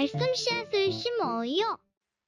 말씀 씨앗을 심어요.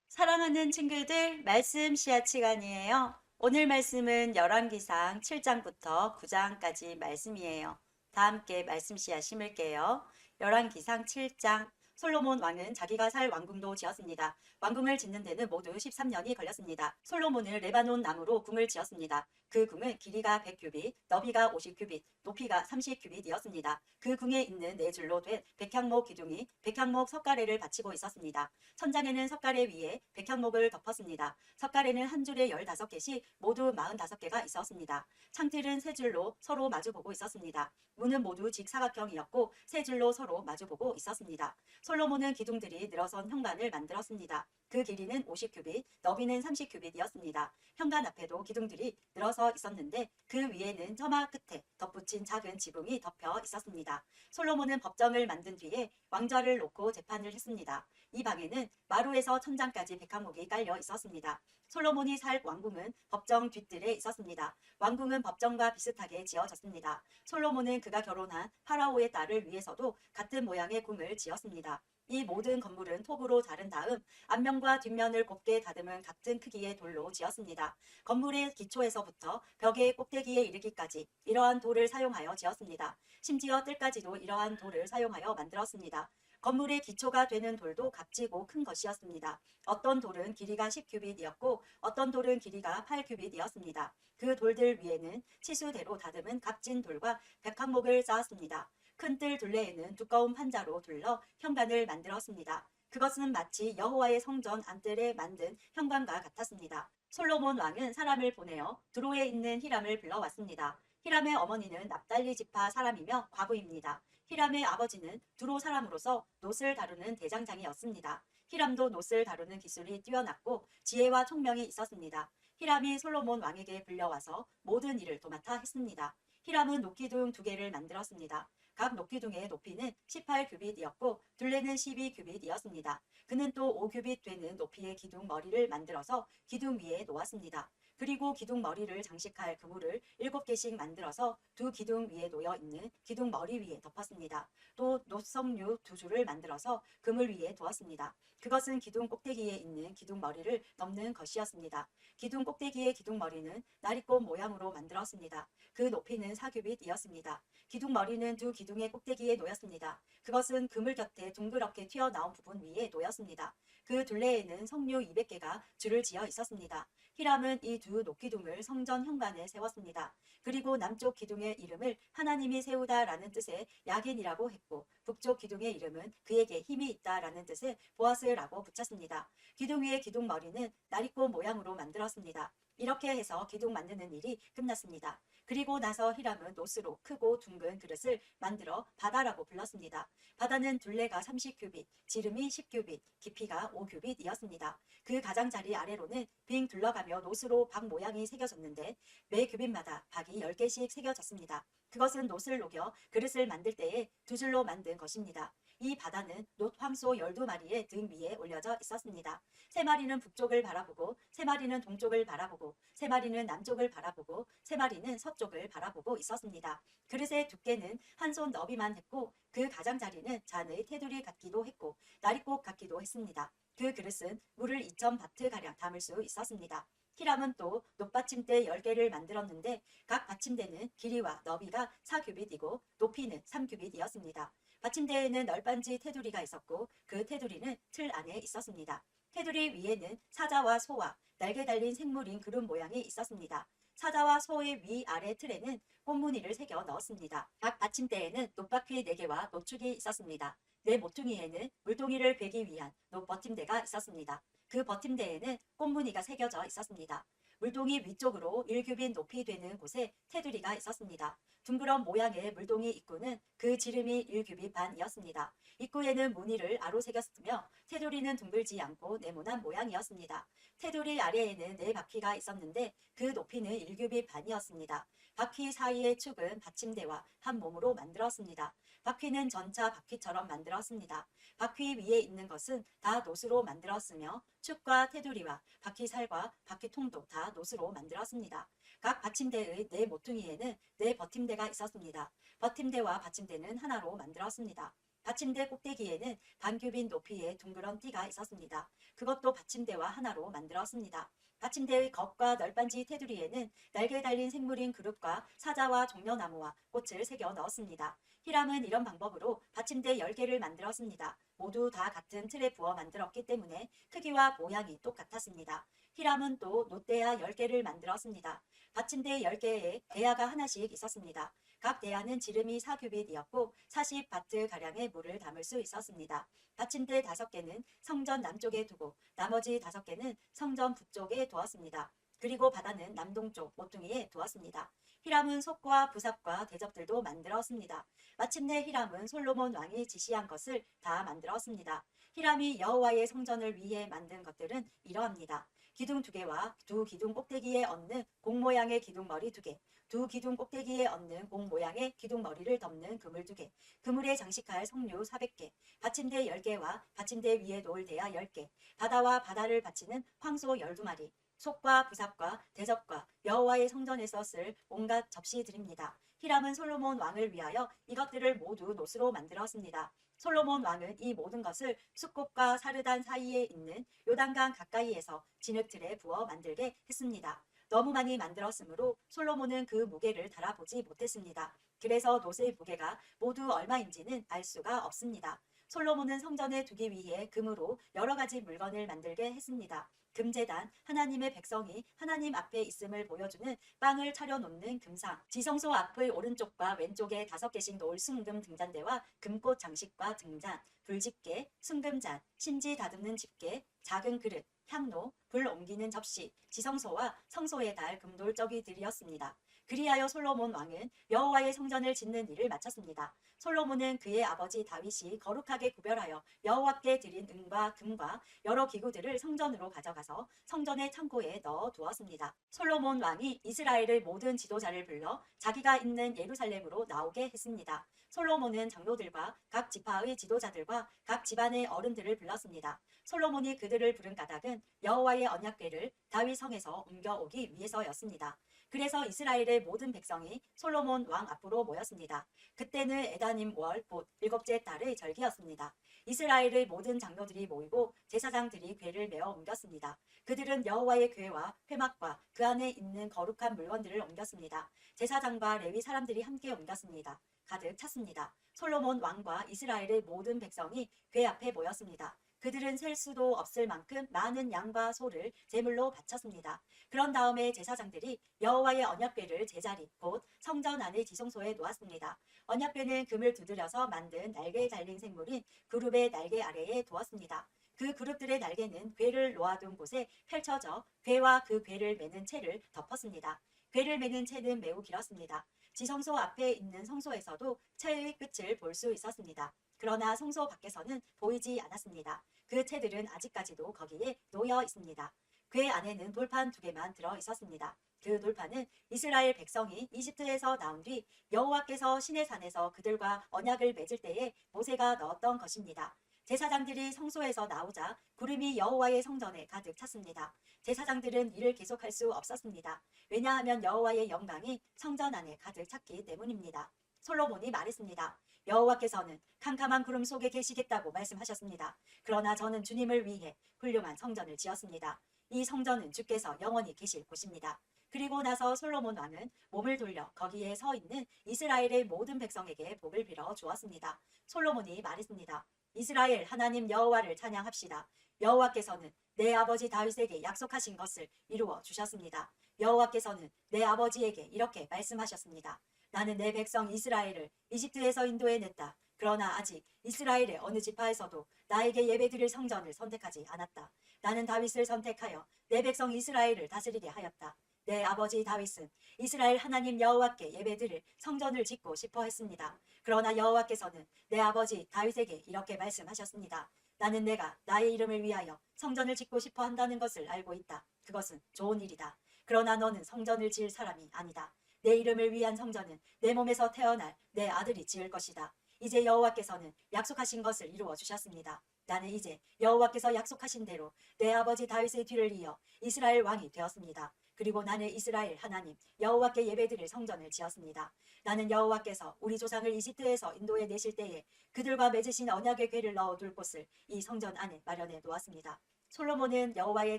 사랑하는 친구들, 말씀 씨앗 시간이에요. 오늘 말씀은 열왕기상 7장부터 9장까지 말씀이에요. 다 함께 말씀 씨앗 심을게요. 열왕기상 7장. 솔로몬 왕은 자기가 살 왕궁도 지었습니다. 왕궁을 짓는 데는 모두 13년이 걸렸습니다. 솔로몬은 레바논 나무로 궁을 지었습니다. 그 궁은 길이가 100규빗, 너비가 50규빗, 높이가 30규빗이었습니다. 그 궁에 있는 네 줄로 된 백향목 기둥이 백향목 석가래를 받치고 있었습니다. 천장에는 석가래 위에 백향목을 덮었습니다. 석가래는 한 줄에 15개씩 모두 45개가 있었습니다. 창틀은 세 줄로 서로 마주보고 있었습니다. 문은 모두 직사각형이었고 세 줄로 서로 마주보고 있었습니다. 솔로몬은 기둥들이 늘어선 현관을 만들었습니다. 그 길이는 50규빗, 너비는 30규빗이었습니다. 현관 앞에도 기둥들이 늘어서 있었는데 그 위에는 처마 끝에 덧붙인 작은 지붕이 덮여 있었습니다. 솔로몬은 법정을 만든 뒤에 왕좌를 놓고 재판을 했습니다. 이 방에는 마루에서 천장까지 백향목이 깔려 있었습니다. 솔로몬이 살 왕궁은 법정 뒷뜰에 있었습니다. 왕궁은 법정과 비슷하게 지어졌습니다. 솔로몬은 그가 결혼한 파라오의 딸을 위해서도 같은 모양의 궁을 지었습니다. 이 모든 건물은 톱으로 자른 다음 앞면과 뒷면을 곱게 다듬은 같은 크기의 돌로 지었습니다. 건물의 기초에서부터 벽의 꼭대기에 이르기까지 이러한 돌을 사용하여 지었습니다. 심지어 뜰까지도 이러한 돌을 사용하여 만들었습니다. 건물의 기초가 되는 돌도 값지고 큰 것이었습니다. 어떤 돌은 길이가 10규빗이었고 어떤 돌은 길이가 8규빗이었습니다. 그 돌들 위에는 치수대로 다듬은 값진 돌과 백향목을 쌓았습니다. 큰 뜰 둘레에는 두꺼운 판자로 둘러 현관을 만들었습니다. 그것은 마치 여호와의 성전 안뜰에 만든 현관과 같았습니다. 솔로몬 왕은 사람을 보내어 두로에 있는 히람을 불러왔습니다. 히람의 어머니는 납달리 지파 사람이며 과부입니다. 히람의 아버지는 두로 사람으로서 놋을 다루는 대장장이었습니다. 히람도 놋을 다루는 기술이 뛰어났고 지혜와 총명이 있었습니다. 히람이 솔로몬 왕에게 불려와서 모든 일을 도맡아 했습니다. 히람은 녹기둥 2개를 만들었습니다. 각 녹기둥의 높이는 18규빗이었고 둘레는 12규빗이었습니다. 그는 또 5규빗 되는 높이의 기둥 머리를 만들어서 기둥 위에 놓았습니다. 그리고 기둥 머리를 장식할 그물을 7개씩 만들어서 두 기둥 위에 놓여 있는 기둥 머리 위에 덮었습니다. 또 놋섬유 2줄을 만들어서 그물 위에 두었습니다. 그것은 기둥 꼭대기에 있는 기둥 머리를 넘는 것이었습니다. 기둥 꼭대기의 기둥 머리는 나리꽃 모양으로 만들었습니다. 그 높이는 4규빗이었습니다. 기둥 머리는 두 기둥의 꼭대기에 놓였습니다. 그것은 그물 곁에 둥그렇게 튀어나온 부분 위에 놓였습니다. 그 둘레에는 석류 200개가 줄을 지어 있었습니다. 히람은 이 두 녹기둥을 성전 현관에 세웠습니다. 그리고 남쪽 기둥의 이름을 하나님이 세우다라는 뜻의 야긴이라고 했고 북쪽 기둥의 이름은 그에게 힘이 있다라는 뜻의 보아스라고 붙였습니다. 기둥 위의 기둥 머리는 나리꽃 모양으로 만들었습니다. 이렇게 해서 기둥 만드는 일이 끝났습니다. 그리고 나서 히람은 놋으로 크고 둥근 그릇을 만들어 바다라고 불렀습니다. 바다는 둘레가 30규빗, 지름이 10규빗, 깊이가 5규빗이었습니다. 그 가장자리 아래로는 빙 둘러가며 놋으로 박 모양이 새겨졌는데 매 규빗마다 박이 10개씩 새겨졌습니다. 그것은 놋을 녹여 그릇을 만들 때에 2줄로 만든 것입니다. 이 바다는 놋 황소 12마리의 등 위에 올려져 있었습니다. 3마리는 북쪽을 바라보고 3마리는 동쪽을 바라보고 3마리는 남쪽을 바라보고 3마리는 서쪽을 바라보고 있었습니다. 그릇의 두께는 한 손 너비만 했고 그 가장자리는 잔의 테두리 같기도 했고 나리꽃 같기도 했습니다. 그 그릇은 물을 2000바트가량 담을 수 있었습니다. 히람은 또 놋받침대 10개를 만들었는데 각 받침대는 길이와 너비가 4규빗이고 높이는 3규빗이었습니다. 받침대에는 널빤지 테두리가 있었고 그 테두리는 틀 안에 있었습니다. 테두리 위에는 사자와 소와 날개 달린 생물인 그릇 모양이 있었습니다. 사자와 소의 위아래 틀에는 꽃무늬를 새겨 넣었습니다. 각 받침대에는 놋바퀴 4개와 노축이 있었습니다. 네 모퉁이에는 물동이를 베기 위한 놋 버팀대가 있었습니다. 그 버팀대에는 꽃무늬가 새겨져 있었습니다. 물동이 위쪽으로 1규빗 높이 되는 곳에 테두리가 있었습니다. 둥그런 모양의 물동이 입구는 그 지름이 1규빗 반이었습니다. 입구에는 무늬를 아로 새겼으며 테두리는 둥글지 않고 네모난 모양이었습니다. 테두리 아래에는 4바퀴가 있었는데 그 높이는 1규빗 반이었습니다. 바퀴 사이의 축은 받침대와 한 몸으로 만들었습니다. 바퀴는 전차 바퀴처럼 만들었습니다. 바퀴 위에 있는 것은 다 놋으로 만들었으며 축과 테두리와 바퀴살과 바퀴통도 다 놋으로 만들었습니다. 각 받침대의 4모퉁이에는 4버팀대가 있었습니다. 버팀대와 받침대는 하나로 만들었습니다. 받침대 꼭대기에는 반큐빗 높이의 둥그런 띠가 있었습니다. 그것도 받침대와 하나로 만들었습니다. 받침대의 겉과 널빤지 테두리에는 날개 달린 생물인 그룹과 사자와 종려나무와 꽃을 새겨 넣었습니다. 히람은 이런 방법으로 받침대 10개를 만들었습니다. 모두 다 같은 틀에 부어 만들었기 때문에 크기와 모양이 똑같았습니다. 히람은 또 놋대야 10개를 만들었습니다. 받침대 10개에 대야가 하나씩 있었습니다. 각 대야는 지름이 4규빗이었고 40바트가량의 물을 담을 수 있었습니다. 받침대 5개는 성전 남쪽에 두고 나머지 5개는 성전 북쪽에 두었습니다. 그리고 바다는 남동쪽 모퉁이에 두었습니다. 히람은 솥과 부삽과 대접들도 만들었습니다. 마침내 히람은 솔로몬 왕이 지시한 것을 다 만들었습니다. 히람이 여호와의 성전을 위해 만든 것들은 이러합니다. 기둥 2개와 두 기둥 꼭대기에 얹는 공 모양의 기둥머리 2개, 두 기둥 꼭대기에 얹는 공 모양의 기둥머리를 덮는 그물 2개, 그물에 장식할 석류 400개, 받침대 10개와 받침대 위에 놓을 대야 10개, 바다와 바다를 받치는 황소 12마리, 솥과 부삽과 대접과 여호와의 성전에서 쓸 온갖 접시들입니다. 히람은 솔로몬 왕을 위하여 이것들을 모두 놋으로 만들었습니다. 솔로몬 왕은 이 모든 것을 숫꽃과 사르단 사이에 있는 요단강 가까이에서 진흙틀에 부어 만들게 했습니다. 너무 많이 만들었으므로 솔로몬은 그 무게를 달아보지 못했습니다. 그래서 놋의 무게가 모두 얼마인지는 알 수가 없습니다. 솔로몬은 성전에 두기 위해 금으로 여러 가지 물건을 만들게 했습니다. 금제단, 하나님의 백성이 하나님 앞에 있음을 보여주는 빵을 차려놓는 금상, 지성소 앞의 오른쪽과 왼쪽에 5개씩 놓을 순금 등잔대와 금꽃 장식과 등잔, 불집게, 순금잔, 심지 다듬는 집게, 작은 그릇, 향로, 불 옮기는 접시, 지성소와 성소에 달 금돌저기들이었습니다. 그리하여 솔로몬 왕은 여호와의 성전을 짓는 일을 마쳤습니다. 솔로몬은 그의 아버지 다윗이 거룩하게 구별하여 여호와께 드린 은과 금과 여러 기구들을 성전으로 가져가서 성전의 창고에 넣어 두었습니다. 솔로몬 왕이 이스라엘의 모든 지도자를 불러 자기가 있는 예루살렘으로 나오게 했습니다. 솔로몬은 장로들과 각 지파의 지도자들과 각 집안의 어른들을 불렀습니다. 솔로몬이 그들을 부른 까닭은 여호와의 언약궤를 다윗 성에서 옮겨오기 위해서였습니다. 그래서 이스라엘의 모든 백성이 솔로몬 왕 앞으로 모였습니다. 그때는 에다님 월 곧 7째 달의 절기였습니다. 이스라엘의 모든 장로들이 모이고 제사장들이 궤를 메어 옮겼습니다. 그들은 여호와의 궤와 회막과 그 안에 있는 거룩한 물건들을 옮겼습니다. 제사장과 레위 사람들이 함께 옮겼습니다. 가득 찼습니다. 솔로몬 왕과 이스라엘의 모든 백성이 궤 앞에 모였습니다. 그들은 셀 수도 없을 만큼 많은 양과 소를 제물로 바쳤습니다. 그런 다음에 제사장들이 여호와의 언약궤를 제자리 곧 성전 안의 지성소에 놓았습니다. 언약궤는 금을 두드려서 만든 날개 달린 생물인 그룹의 날개 아래에 두었습니다. 그 그룹들의 날개는 궤를 놓아둔 곳에 펼쳐져 궤와 그 궤를 매는 채를 덮었습니다. 궤를 매는 채는 매우 길었습니다. 지성소 앞에 있는 성소에서도 채의 끝을 볼 수 있었습니다. 그러나 성소 밖에서는 보이지 않았습니다. 그 채들은 아직까지도 거기에 놓여 있습니다. 궤 안에는 돌판 2개만 들어 있었습니다. 그 돌판은 이스라엘 백성이 이집트에서 나온 뒤 여호와께서 시내산에서 그들과 언약을 맺을 때에 모세가 넣었던 것입니다. 제사장들이 성소에서 나오자 구름이 여호와의 성전에 가득 찼습니다. 제사장들은 일을 계속할 수 없었습니다. 왜냐하면 여호와의 영광이 성전 안에 가득 찼기 때문입니다. 솔로몬이 말했습니다. 여호와께서는 캄캄한 구름 속에 계시겠다고 말씀하셨습니다. 그러나 저는 주님을 위해 훌륭한 성전을 지었습니다. 이 성전은 주께서 영원히 계실 곳입니다. 그리고 나서 솔로몬 왕은 몸을 돌려 거기에 서 있는 이스라엘의 모든 백성에게 복을 빌어 주었습니다. 솔로몬이 말했습니다. 이스라엘 하나님 여호와를 찬양합시다. 여호와께서는 내 아버지 다윗에게 약속하신 것을 이루어 주셨습니다. 여호와께서는 내 아버지에게 이렇게 말씀하셨습니다. 나는 내 백성 이스라엘을 이집트에서 인도해냈다. 그러나 아직 이스라엘의 어느 지파에서도 나에게 예배드릴 성전을 선택하지 않았다. 나는 다윗을 선택하여 내 백성 이스라엘을 다스리게 하였다. 내 아버지 다윗은 이스라엘 하나님 여호와께 예배드릴 성전을 짓고 싶어 했습니다. 그러나 여호와께서는 내 아버지 다윗에게 이렇게 말씀하셨습니다. 나는 내가 나의 이름을 위하여 성전을 짓고 싶어 한다는 것을 알고 있다. 그것은 좋은 일이다. 그러나 너는 성전을 지을 사람이 아니다. 내 이름을 위한 성전은 내 몸에서 태어날 내 아들이 지을 것이다. 이제 여호와께서는 약속하신 것을 이루어 주셨습니다. 나는 이제 여호와께서 약속하신 대로 내 아버지 다윗의 뒤를 이어 이스라엘 왕이 되었습니다. 그리고 나는 이스라엘 하나님 여호와께 예배드릴 성전을 지었습니다. 나는 여호와께서 우리 조상을 이집트에서 인도에 내실 때에 그들과 맺으신 언약의 궤를 넣어둘 곳을 이 성전 안에 마련해 놓았습니다. 솔로몬은 여호와의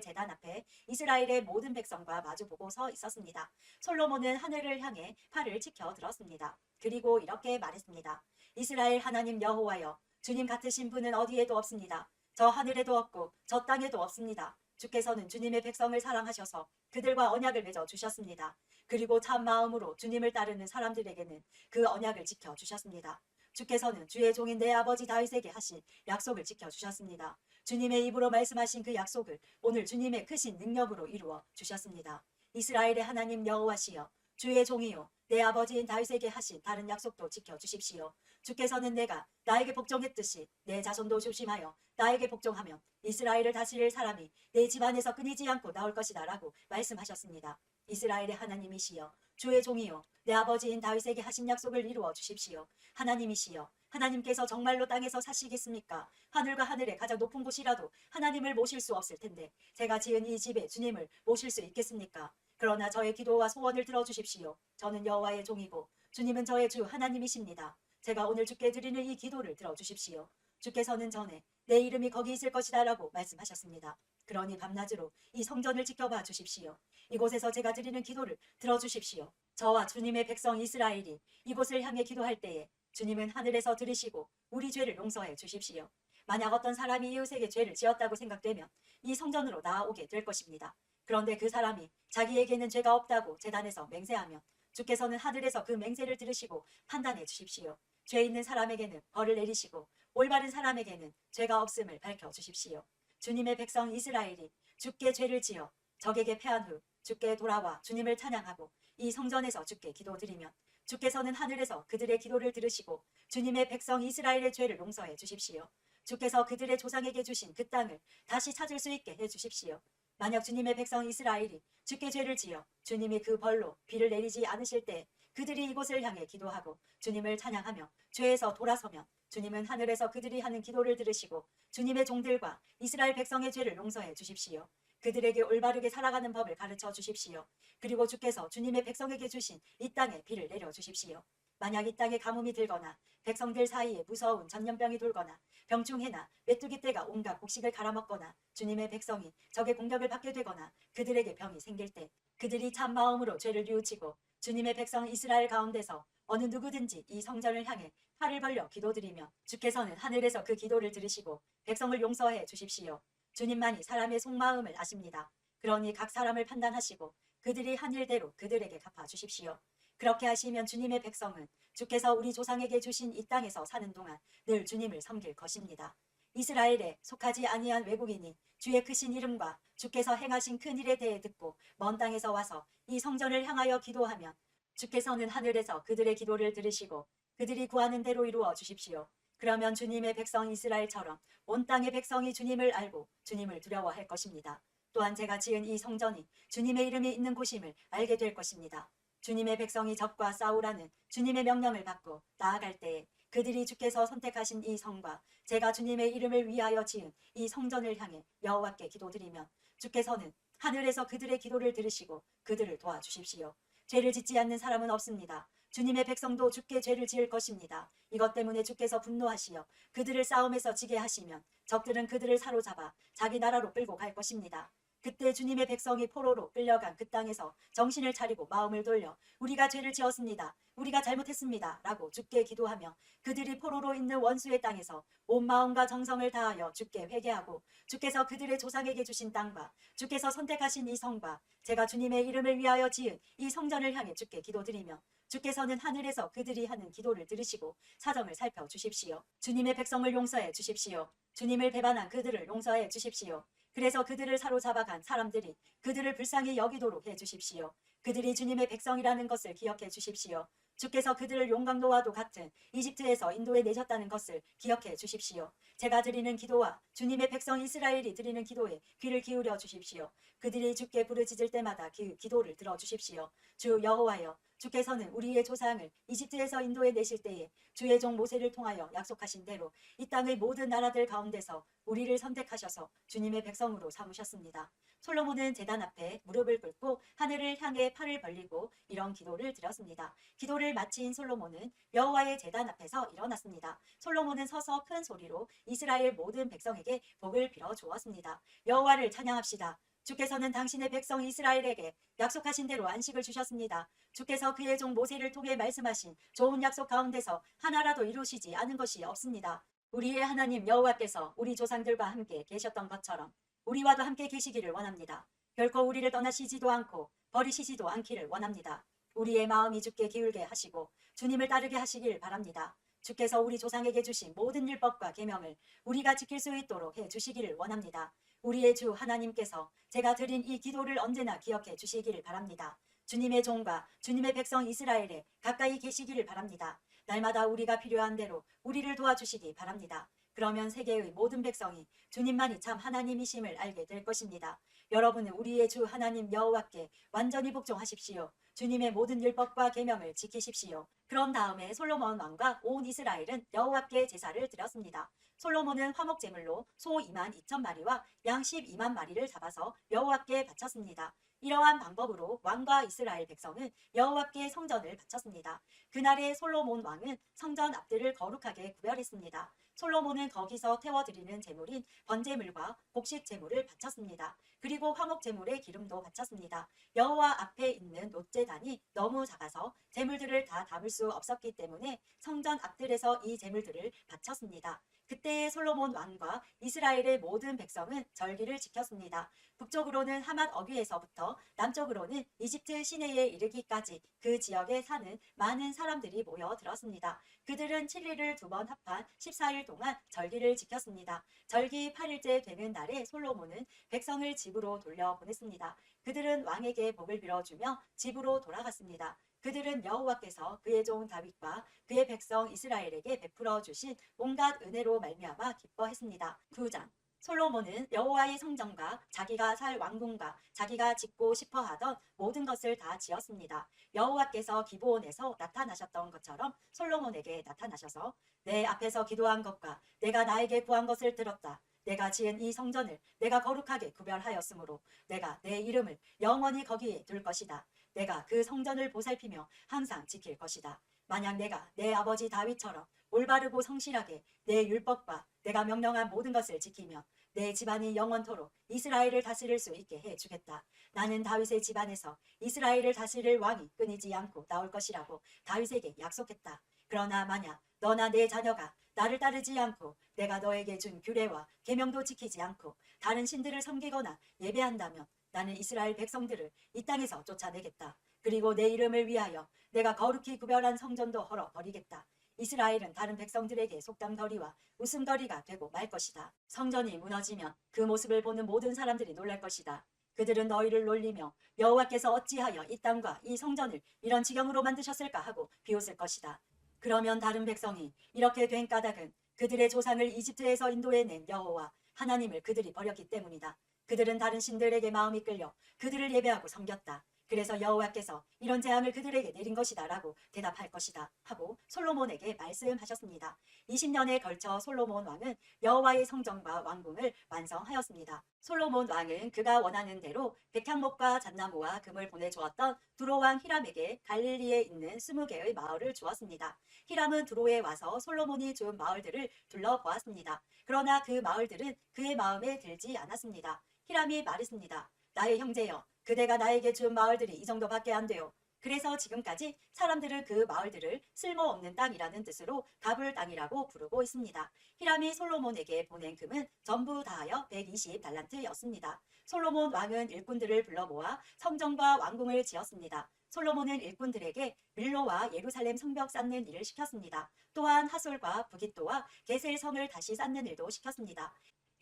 제단 앞에 이스라엘의 모든 백성과 마주보고 서 있었습니다. 솔로몬은 하늘을 향해 팔을 치켜 들었습니다. 그리고 이렇게 말했습니다. 이스라엘 하나님 여호와여, 주님 같으신 분은 어디에도 없습니다. 저 하늘에도 없고 저 땅에도 없습니다. 주께서는 주님의 백성을 사랑하셔서 그들과 언약을 맺어 주셨습니다. 그리고 참 마음으로 주님을 따르는 사람들에게는 그 언약을 지켜 주셨습니다. 주께서는 주의 종인 내 아버지 다윗에게 하신 약속을 지켜 주셨습니다. 주님의 입으로 말씀하신 그 약속을 오늘 주님의 크신 능력으로 이루어 주셨습니다. 이스라엘의 하나님 여호와시여, 주의 종이요 내 아버지인 다윗에게 하신 다른 약속도 지켜 주십시오. 주께서는 내가 나에게 복종했듯이 내 자손도 조심하여 나에게 복종하면 이스라엘을 다스릴 사람이 내 집안에서 끊이지 않고 나올 것이다 라고 말씀하셨습니다. 이스라엘의 하나님이시여, 주의 종이요 내 아버지인 다윗에게 하신 약속을 이루어 주십시오. 하나님이시여, 하나님께서 정말로 땅에서 사시겠습니까? 하늘과 하늘의 가장 높은 곳이라도 하나님을 모실 수 없을 텐데 제가 지은 이 집에 주님을 모실 수 있겠습니까? 그러나 저의 기도와 소원을 들어주십시오. 저는 여호와의 종이고 주님은 저의 주 하나님이십니다. 제가 오늘 주께 드리는 이 기도를 들어주십시오. 주께서는 전에 내 이름이 거기 있을 것이다 라고 말씀하셨습니다. 그러니 밤낮으로 이 성전을 지켜봐 주십시오. 이곳에서 제가 드리는 기도를 들어주십시오. 저와 주님의 백성 이스라엘이 이곳을 향해 기도할 때에 주님은 하늘에서 들으시고 우리 죄를 용서해 주십시오. 만약 어떤 사람이 이웃에게 죄를 지었다고 생각되면 이 성전으로 나아오게 될 것입니다. 그런데 그 사람이 자기에게는 죄가 없다고 제단에서 맹세하면 주께서는 하늘에서 그 맹세를 들으시고 판단해 주십시오. 죄 있는 사람에게는 벌을 내리시고 올바른 사람에게는 죄가 없음을 밝혀 주십시오. 주님의 백성 이스라엘이 주께 죄를 지어 적에게 패한 후 주께 돌아와 주님을 찬양하고 이 성전에서 주께 기도드리면 주께서는 하늘에서 그들의 기도를 들으시고 주님의 백성 이스라엘의 죄를 용서해 주십시오. 주께서 그들의 조상에게 주신 그 땅을 다시 찾을 수 있게 해 주십시오. 만약 주님의 백성 이스라엘이 주께 죄를 지어 주님이 그 벌로 비를 내리지 않으실 때 그들이 이곳을 향해 기도하고 주님을 찬양하며 죄에서 돌아서면 주님은 하늘에서 그들이 하는 기도를 들으시고 주님의 종들과 이스라엘 백성의 죄를 용서해 주십시오. 그들에게 올바르게 살아가는 법을 가르쳐 주십시오. 그리고 주께서 주님의 백성에게 주신 이 땅에 비를 내려 주십시오. 만약 이 땅에 가뭄이 들거나 백성들 사이에 무서운 전염병이 돌거나 병충해나 메뚜기 떼가 온갖 곡식을 갈아먹거나 주님의 백성이 적의 공격을 받게 되거나 그들에게 병이 생길 때 그들이 참 마음으로 죄를 뉘우치고 주님의 백성 이스라엘 가운데서 어느 누구든지 이 성전을 향해 팔을 벌려 기도드리며 주께서는 하늘에서 그 기도를 들으시고 백성을 용서해 주십시오. 주님만이 사람의 속마음을 아십니다. 그러니 각 사람을 판단하시고 그들이 한 일대로 그들에게 갚아 주십시오. 그렇게 하시면 주님의 백성은 주께서 우리 조상에게 주신 이 땅에서 사는 동안 늘 주님을 섬길 것입니다. 이스라엘에 속하지 아니한 외국인이 주의 크신 이름과 주께서 행하신 큰 일에 대해 듣고 먼 땅에서 와서 이 성전을 향하여 기도하면 주께서는 하늘에서 그들의 기도를 들으시고 그들이 구하는 대로 이루어 주십시오. 그러면 주님의 백성 이스라엘처럼 온 땅의 백성이 주님을 알고 주님을 두려워할 것입니다. 또한 제가 지은 이 성전이 주님의 이름이 있는 곳임을 알게 될 것입니다. 주님의 백성이 적과 싸우라는 주님의 명령을 받고 나아갈 때에 그들이 주께서 선택하신 이 성과 제가 주님의 이름을 위하여 지은 이 성전을 향해 여호와께 기도드리면 주께서는 하늘에서 그들의 기도를 들으시고 그들을 도와주십시오. 죄를 짓지 않는 사람은 없습니다. 주님의 백성도 주께 죄를 지을 것입니다. 이것 때문에 주께서 분노하시어 그들을 싸움에서 지게 하시면 적들은 그들을 사로잡아 자기 나라로 끌고 갈 것입니다. 그때 주님의 백성이 포로로 끌려간 그 땅에서 정신을 차리고 마음을 돌려 우리가 죄를 지었습니다. 우리가 잘못했습니다. 라고 주께 기도하며 그들이 포로로 있는 원수의 땅에서 온 마음과 정성을 다하여 주께 회개하고 주께서 그들의 조상에게 주신 땅과 주께서 선택하신 이 성과 제가 주님의 이름을 위하여 지은 이 성전을 향해 주께 기도드리며 주께서는 하늘에서 그들이 하는 기도를 들으시고 사정을 살펴주십시오. 주님의 백성을 용서해 주십시오. 주님을 배반한 그들을 용서해 주십시오. 그래서 그들을 사로잡아간 사람들이 그들을 불쌍히 여기도록 해주십시오. 그들이 주님의 백성이라는 것을 기억해 주십시오. 주께서 그들을 용광로와도 같은 이집트에서 인도에 내셨다는 것을 기억해 주십시오. 제가 드리는 기도와 주님의 백성 이스라엘이 드리는 기도에 귀를 기울여 주십시오. 그들이 주께 부르짖을 때마다 그 기도를 들어 주십시오. 주 여호와여, 주께서는 우리의 조상을 이집트에서 인도해 내실 때에 주의 종 모세를 통하여 약속하신 대로 이 땅의 모든 나라들 가운데서 우리를 선택하셔서 주님의 백성으로 삼으셨습니다. 솔로몬은 제단 앞에 무릎을 꿇고 하늘을 향해 팔을 벌리고 이런 기도를 드렸습니다. 기도를 마친 솔로몬은 여호와의 제단 앞에서 일어났습니다. 솔로몬은 서서 큰 소리로 이스라엘 모든 백성에게 복을 빌어 주었습니다. 여호와를 찬양합시다. 주께서는 당신의 백성 이스라엘에게 약속하신 대로 안식을 주셨습니다. 주께서 그의 종 모세를 통해 말씀하신 좋은 약속 가운데서 하나라도 이루시지 않은 것이 없습니다. 우리의 하나님 여호와께서 우리 조상들과 함께 계셨던 것처럼 우리와도 함께 계시기를 원합니다. 결코 우리를 떠나시지도 않고 버리시지도 않기를 원합니다. 우리의 마음이 주께 기울게 하시고 주님을 따르게 하시길 바랍니다. 주께서 우리 조상에게 주신 모든 율법과 계명을 우리가 지킬 수 있도록 해 주시기를 원합니다. 우리의 주 하나님께서 제가 드린 이 기도를 언제나 기억해 주시기를 바랍니다. 주님의 종과 주님의 백성 이스라엘에 가까이 계시기를 바랍니다. 날마다 우리가 필요한 대로 우리를 도와주시기 바랍니다. 그러면 세계의 모든 백성이 주님만이 참 하나님이심을 알게 될 것입니다. 여러분은 우리의 주 하나님 여호와께 완전히 복종하십시오. 주님의 모든 율법과 계명을 지키십시오. 그런 다음에 솔로몬 왕과 온 이스라엘은 여호와께 제사를 드렸습니다. 솔로몬은 화목 제물로 소 2만 2천 마리와 양 12만 마리를 잡아서 여호와께 바쳤습니다. 이러한 방법으로 왕과 이스라엘 백성은 여호와께 성전을 바쳤습니다. 그날에 솔로몬 왕은 성전 앞들을 거룩하게 구별했습니다. 솔로몬은 거기서 태워드리는 제물인 번제물과 곡식 제물을 바쳤습니다. 그리고 화목 제물의 기름도 바쳤습니다. 여호와 앞에 있는 놋제단이 너무 작아서 제물들을 다 담을 수 없었기 때문에 성전 앞들에서 이 제물들을 바쳤습니다. 그때의 솔로몬 왕과 이스라엘의 모든 백성은 절기를 지켰습니다. 북쪽으로는 하맛 어귀에서부터 남쪽으로는 이집트 시내에 이르기까지 그 지역에 사는 많은 사람들이 모여들었습니다. 그들은 7일을 두 번 합한 14일 동안 절기를 지켰습니다. 절기 8일째 되는 날에 솔로몬은 백성을 집으로 돌려보냈습니다. 그들은 왕에게 복을 빌어주며 집으로 돌아갔습니다. 그들은 여호와께서 그의 종 다윗과 그의 백성 이스라엘에게 베풀어 주신 온갖 은혜로 말미암아 기뻐했습니다. 9장 솔로몬은 여호와의 성전과 자기가 살 왕궁과 자기가 짓고 싶어 하던 모든 것을 다 지었습니다. 여호와께서 기브온에서 나타나셨던 것처럼 솔로몬에게 나타나셔서 내 앞에서 기도한 것과 내가 나에게 구한 것을 들었다. 내가 지은 이 성전을 내가 거룩하게 구별하였으므로 내가 내 이름을 영원히 거기에 둘 것이다. 내가 그 성전을 보살피며 항상 지킬 것이다. 만약 내가 내 아버지 다윗처럼 올바르고 성실하게 내 율법과 내가 명령한 모든 것을 지키면 내 집안이 영원토록 이스라엘을 다스릴 수 있게 해주겠다. 나는 다윗의 집안에서 이스라엘을 다스릴 왕이 끊이지 않고 나올 것이라고 다윗에게 약속했다. 그러나 만약 너나 내 자녀가 나를 따르지 않고 내가 너에게 준 규례와 계명도 지키지 않고 다른 신들을 섬기거나 예배한다면 나는 이스라엘 백성들을 이 땅에서 쫓아내겠다. 그리고 내 이름을 위하여 내가 거룩히 구별한 성전도 헐어버리겠다. 이스라엘은 다른 백성들에게 속담거리와 웃음거리가 되고 말 것이다. 성전이 무너지면 그 모습을 보는 모든 사람들이 놀랄 것이다. 그들은 너희를 놀리며 여호와께서 어찌하여 이 땅과 이 성전을 이런 지경으로 만드셨을까 하고 비웃을 것이다. 그러면 다른 백성이 이렇게 된 까닭은 그들의 조상을 이집트에서 인도해낸 여호와 하나님을 그들이 버렸기 때문이다. 그들은 다른 신들에게 마음이 끌려 그들을 예배하고 섬겼다. 그래서 여호와께서 이런 재앙을 그들에게 내린 것이다 라고 대답할 것이다 하고 솔로몬에게 말씀하셨습니다. 20년에 걸쳐 솔로몬 왕은 여호와의 성전과 왕궁을 완성하였습니다. 솔로몬 왕은 그가 원하는 대로 백향목과 잣나무와 금을 보내주었던 두로 왕 히람에게 갈릴리에 있는 20개의 마을을 주었습니다. 히람은 두로에 와서 솔로몬이 준 마을들을 둘러보았습니다. 그러나 그 마을들은 그의 마음에 들지 않았습니다. 히람이 말했습니다. 나의 형제여, 그대가 나에게 준 마을들이 이 정도밖에 안 돼요. 그래서 지금까지 사람들은 그 마을들을 쓸모없는 땅이라는 뜻으로 가불 땅이라고 부르고 있습니다. 히람이 솔로몬에게 보낸 금은 전부 다하여 120달란트였습니다. 솔로몬 왕은 일꾼들을 불러 모아 성전과 왕궁을 지었습니다. 솔로몬은 일꾼들에게 밀로와 예루살렘 성벽 쌓는 일을 시켰습니다. 또한 하솔과 부깃도와 게셀 성을 다시 쌓는 일도 시켰습니다.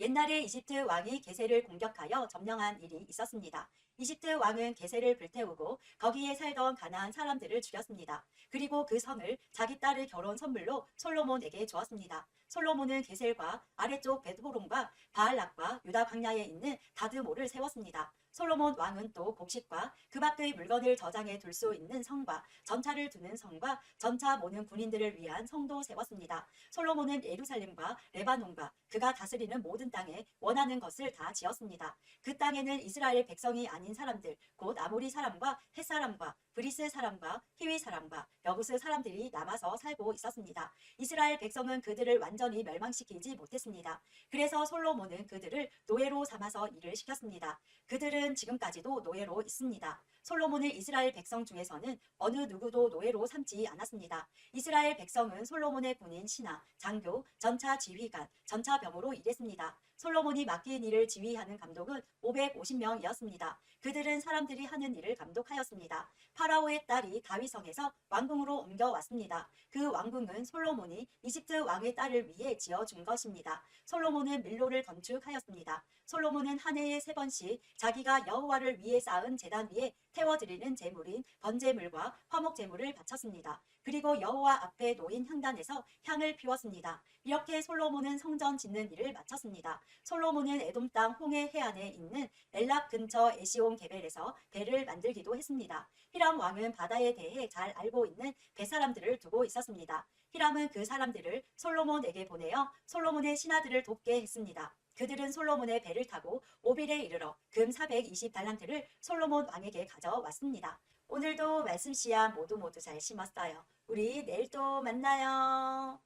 옛날에 이집트 왕이 게셀을 공격하여 점령한 일이 있었습니다. 이집트 왕은 게셀을 불태우고 거기에 살던 가나안 사람들을 죽였습니다. 그리고 그 성을 자기 딸의 결혼 선물로 솔로몬에게 주었습니다. 솔로몬은 게셀과 아래쪽 벳호론과 바알락과 유다 광야에 있는 다드모를 세웠습니다. 솔로몬 왕은 또 곡식과 그 밖의 물건을 저장해 둘 수 있는 성과 전차를 두는 성과 전차 모는 군인들을 위한 성도 세웠습니다. 솔로몬은 예루살렘과 레바논과 그가 다스리는 모든 땅에 원하는 것을 다 지었습니다. 그 땅에는 이스라엘 백성이 아닌 사람들, 곧 아모리 사람과 헷 사람과 브리스 사람과 히위 사람과 여부스 사람들이 남아서 살고 있었습니다. 이스라엘 백성은 그들을 완전히 멸망시키지 못했습니다. 그래서 솔로몬은 그들을 노예로 삼아서 일을 시켰습니다. 그들은 지금까지도 노예로 있습니다. 솔로몬을 이스라엘 백성 중에서는 어느 누구도 노예로 삼지 않았습니다. 이스라엘 백성은 솔로몬의 군인 신하, 장교, 전차 지휘관, 전차병으로 일했습니다. 솔로몬이 맡긴 일을 지휘하는 감독은 550명이었습니다. 그들은 사람들이 하는 일을 감독하였습니다. 파라오의 딸이 다윗성에서 왕궁으로 옮겨왔습니다. 그 왕궁은 솔로몬이 이집트 왕의 딸을 위해 지어준 것입니다. 솔로몬은 밀로를 건축하였습니다. 솔로몬은 한 해에 3번씩 자기가 여호와를 위해 쌓은 제단 위에 태워드리는 제물인 번제물과 화목제물을 바쳤습니다. 그리고 여호와 앞에 놓인 향단에서 향을 피웠습니다. 이렇게 솔로몬은 성전 짓는 일을 마쳤습니다. 솔로몬은 에돔 땅 홍해 해안에 있는 엘랍 근처 에시온 게벨에서 배를 만들기도 했습니다. 히람 왕은 바다에 대해 잘 알고 있는 뱃사람들을 두고 있었습니다. 히람은 그 사람들을 솔로몬에게 보내어 솔로몬의 신하들을 돕게 했습니다. 그들은 솔로몬의 배를 타고 오빌에 이르러 금 420달란트를 솔로몬 왕에게 가져왔습니다. 오늘도 말씀 씨앗 모두 잘 심었어요. 우리 내일 또 만나요.